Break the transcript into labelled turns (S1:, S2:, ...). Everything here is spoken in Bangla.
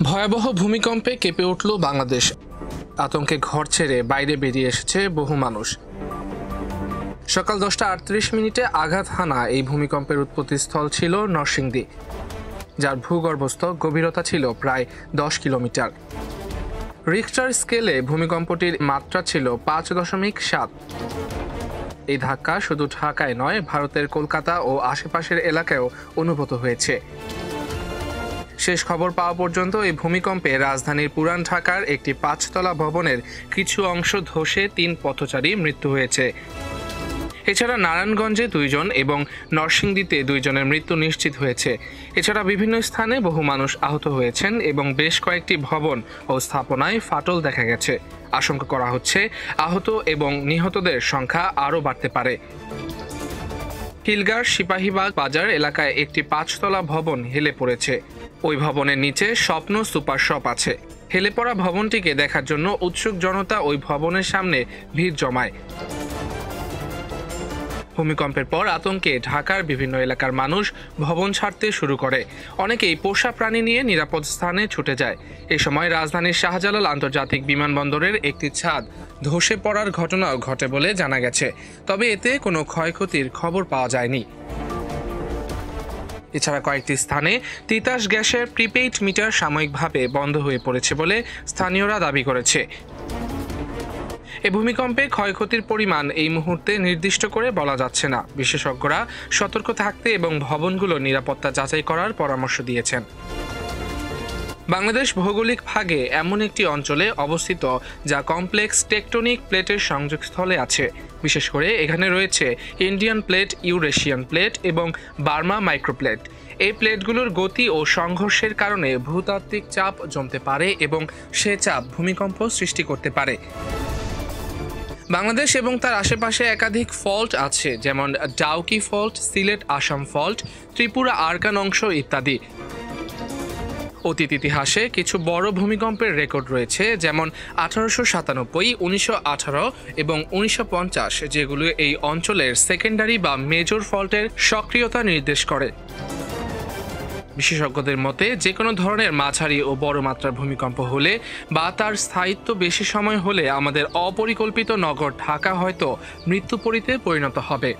S1: ভয়াবহ ভূমিকম্পে কেঁপে উঠল বাংলাদেশ। আতঙ্কে ঘর ছেড়ে বাইরে বেরিয়ে এসেছে বহু মানুষ। সকাল 10টা 38 আঘাত হানা এই ভূমিকম্পের উৎপত্তিস্থল ছিল নরসিংদী, যার ভূগর্ভস্থ গভীরতা ছিল প্রায় 10 কিলোমিটার। রিখটার স্কেলে ভূমিকম্পটির মাত্রা ছিল 5.7। এই ধাক্কা শুধু ঢাকায় নয়, ভারতের কলকাতা ও আশেপাশের এলাকায়ও অনুভূত হয়েছে। শেষ খবর পাওয়া পর্যন্ত এই ভূমিকম্পে রাজধানীর পুরান ঢাকার একটি 5তলা ভবনের কিছু অংশ ধসে 3 পথচারী মৃত্যু হয়েছে। এছাড়া নারায়ণগঞ্জে 2 জন এবং নরসিংদীতে 2 জনের মৃত্যু নিশ্চিত হয়েছে। এছাড়া বিভিন্ন স্থানে বহু মানুষ আহত হয়েছেন এবং বেশ কয়েকটি ভবন ও স্থাপনায় ফাটল দেখা গেছে। আশঙ্কা করা হচ্ছে আহত এবং নিহতদের সংখ্যা আরও বাড়তে পারে। খিলগাঁর সিপাহীবাগ বাজার এলাকায় একটি 5তলা ভবন হেলে পড়েছে। ওই ভবনের নিচে স্বপ্ন সুপার শপ আছে। হেলে পড়া ভবনটিকে দেখার জন্য উৎসুক জনতা ওই ভবনের সামনে ভিড় জমায়। ভূমিকম্পের পর আতঙ্কে ঢাকার বিভিন্ন এলাকার মানুষ ভবন ছাড়তে শুরু করে। অনেকেই পোষা প্রাণী নিয়ে নিরাপদ স্থানে ছুটে যায়। এ সময় রাজধানীর শাহজালাল আন্তর্জাতিক বিমানবন্দরের একটি ছাদ ধসে পড়ার ঘটনাও ঘটে বলে জানা গেছে, তবে এতে কোনো ক্ষয়ক্ষতির খবর পাওয়া যায়নি। এছাড়া কয়েকটি স্থানে তিতাস গ্যাসের প্রিপেইড মিটার সাময়িকভাবে বন্ধ হয়ে পড়েছে বলে স্থানীয়রা দাবি করেছে। এ ভূমিকম্পে ক্ষয়ক্ষতির পরিমাণ এই মুহূর্তে নির্দিষ্ট করে বলা যাচ্ছে না। বিশেষজ্ঞরা সতর্ক থাকতে এবং ভবনগুলোর নিরাপত্তা যাচাই করার পরামর্শ দিয়েছেন। বাংলাদেশ ভৌগোলিক ভাগে এমন একটি অঞ্চলে অবস্থিত যা কমপ্লেক্স টেকটনিক প্লেটের সংযোগস্থলে আছে। বিশেষ করে এখানে রয়েছে ইন্ডিয়ান প্লেট, ইউরেশিয়ান প্লেট এবং বার্মা মাইক্রোপ্লেট। এই প্লেটগুলোর গতি ও সংঘর্ষের কারণে ভূতাত্ত্বিক চাপ জমতে পারে এবং সে চাপ ভূমিকম্প সৃষ্টি করতে পারে। বাংলাদেশ এবং তার আশেপাশে একাধিক ফল্ট আছে, যেমন ডাউকি ফল্ট, সিলেট আসাম ফল্ট, ত্রিপুরা আরকান অংশ ইত্যাদি। অতীত ইতিহাসে কিছু বড় ভূমিকম্পের রেকর্ড রয়েছে, যেমন 1897, 1918 এবং 1950, যেগুলো এই অঞ্চলের সেকেন্ডারি বা মেজর ফল্টের সক্রিয়তা নির্দেশ করে। বিশেষজ্ঞদের মতে যে কোনো ধরনের মাঝারি ও বড় মাত্রার ভূমিকম্প হলে বা তার স্থায়িত্ব বেশি সময় হলে আমাদের অপরিকল্পিত নগর ঢাকা হয়তো মৃত্যুপরিতে পরিণত হবে।